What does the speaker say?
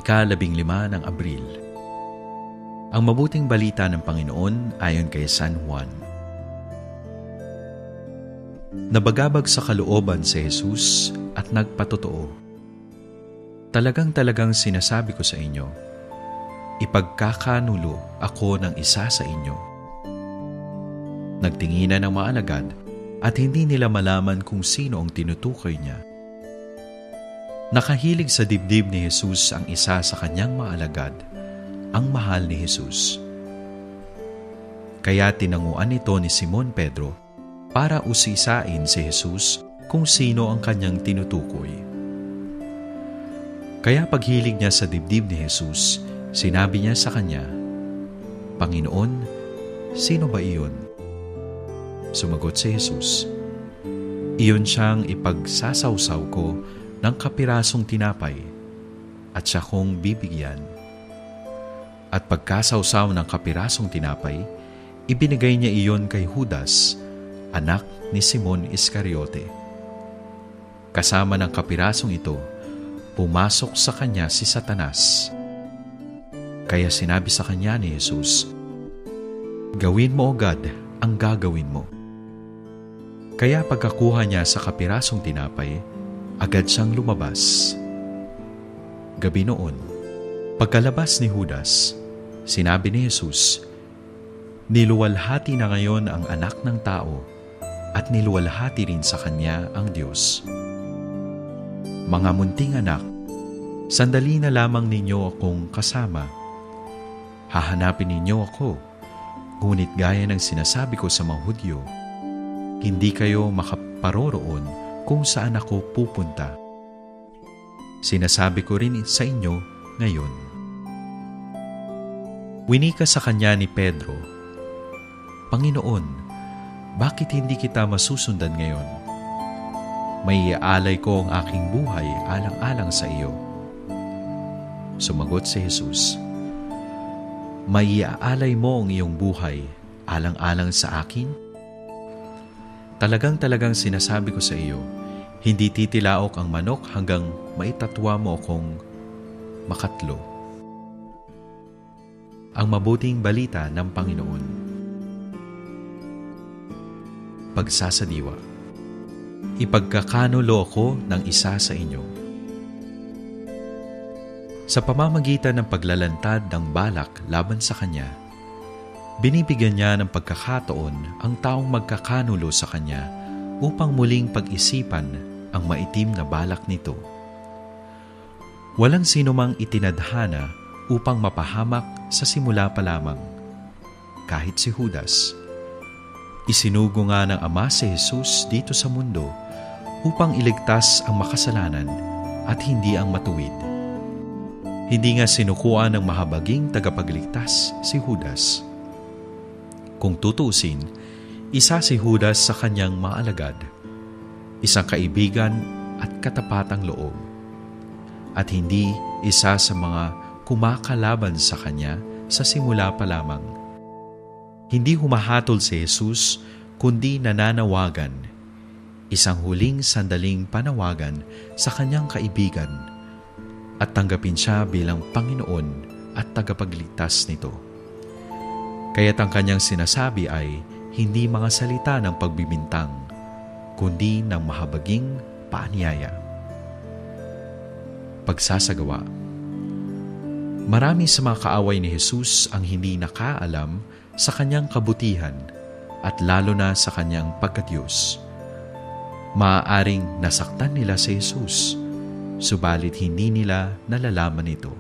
Ika-15 ng Abril. Ang mabuting balita ng Panginoon ayon kay San Juan. Nabagabag sa kalooban si Jesus at nagpatotoo. Talagang sinasabi ko sa inyo, ipagkakanulo ako ng isa sa inyo. Nagtinginan ng mga alagad at hindi nila malaman kung sino ang tinutukoy niya. Nakahilig sa dibdib ni Jesus ang isa sa kanyang mga alagad, ang mahal ni Jesus. Kaya tinanguan ito ni Simon Pedro para usisain si Jesus kung sino ang kanyang tinutukoy. Kaya paghilig niya sa dibdib ni Jesus, sinabi niya sa kanya, "Panginoon, sino ba iyon?" Sumagot si Jesus, "Iyon siyang ipagsasawsaw ko ng kapirasong tinapay at siya kong bibigyan." At pagkasawsaw ng kapirasong tinapay, ibinigay niya iyon kay Judas, anak ni Simon Iscariote. Kasama ng kapirasong ito, pumasok sa kanya si Satanas. Kaya sinabi sa kanya ni Jesus, "Gawin mo agad ang gagawin mo." Kaya pagkakuha niya sa kapirasong tinapay, agad siyang lumabas. Gabi noon, pagkalabas ni Judas, sinabi ni Jesus, "Niluwalhati na ngayon ang anak ng tao at niluwalhati rin sa kanya ang Diyos. Mga munting anak, sandali na lamang ninyo akong kasama. Hahanapin ninyo ako, ngunit gaya ng sinasabi ko sa mga Hudyo, hindi kayo makaparoroon kung saan ako pupunta. Sinasabi ko rin sa inyo ngayon." Winika sa kanya ni Pedro, "Panginoon, bakit hindi kita masusundan ngayon? May iaalay ko ang aking buhay alang-alang sa iyo." Sumagot si Jesus, "May iaalay mo ang iyong buhay alang-alang sa akin? Talagang sinasabi ko sa iyo, hindi titilaok ang manok hanggang maitatwa mo akong makatlo." Ang mabuting balita ng Panginoon. Pagsasadiwa. Ipagkakanulo ako ng isa sa inyo. Sa pamamagitan ng paglalantad ng balak laban sa kanya, binibigyan niya ng pagkakataon ang taong magkakanulo sa kanya upang muling pag-isipan ang maitim na balak nito. Walang sinumang itinadhana upang mapahamak sa simula pa lamang, kahit si Judas. Isinugo nga ng Ama si Jesus dito sa mundo upang iligtas ang makasalanan at hindi ang matuwid. Hindi nga sinukuan ng mahabaging tagapagligtas si Judas. Kung tutusin, isa si Judas sa kanyang mga alagad, isang kaibigan at katapatang loob, at hindi isa sa mga kumakalaban sa kanya sa simula pa lamang. Hindi humahatol si Jesus, kundi nananawagan, isang huling sandaling panawagan sa kanyang kaibigan, at tanggapin siya bilang Panginoon at tagapagligtas nito. Kaya't ang kanyang sinasabi ay hindi mga salita ng pagbibintang, kundi ng mahabaging paanyaya. Pagsasagawa. Marami sa mga kaaway ni Jesus ang hindi nakaalam sa kanyang kabutihan at lalo na sa kanyang pagkadiyos. Maaaring nasaktan nila si Jesus, subalit hindi nila nalalaman ito.